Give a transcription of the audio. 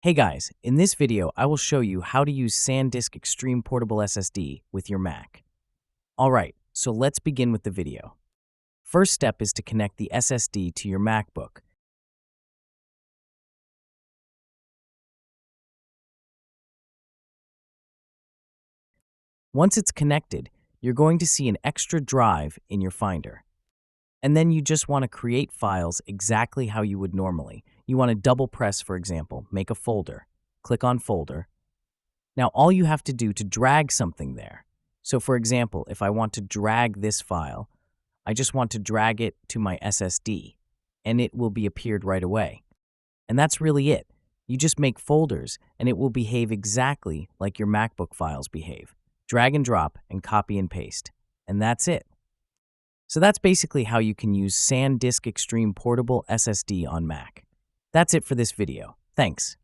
Hey guys, in this video I will show you how to use SanDisk Extreme Portable SSD with your Mac. Alright, so let's begin with the video. First step is to connect the SSD to your MacBook. Once it's connected, you're going to see an extra drive in your Finder. And then you just want to create files exactly how you would normally. You want to double press, for example, make a folder. Click on Folder. Now all you have to do to drag something there. So for example, if I want to drag this file, I just want to drag it to my SSD, and it will be appeared right away. And that's really it. You just make folders, and it will behave exactly like your MacBook files behave. Drag and drop and copy and paste. And that's it. So that's basically how you can use SanDisk Extreme Portable SSD on Mac. That's it for this video. Thanks.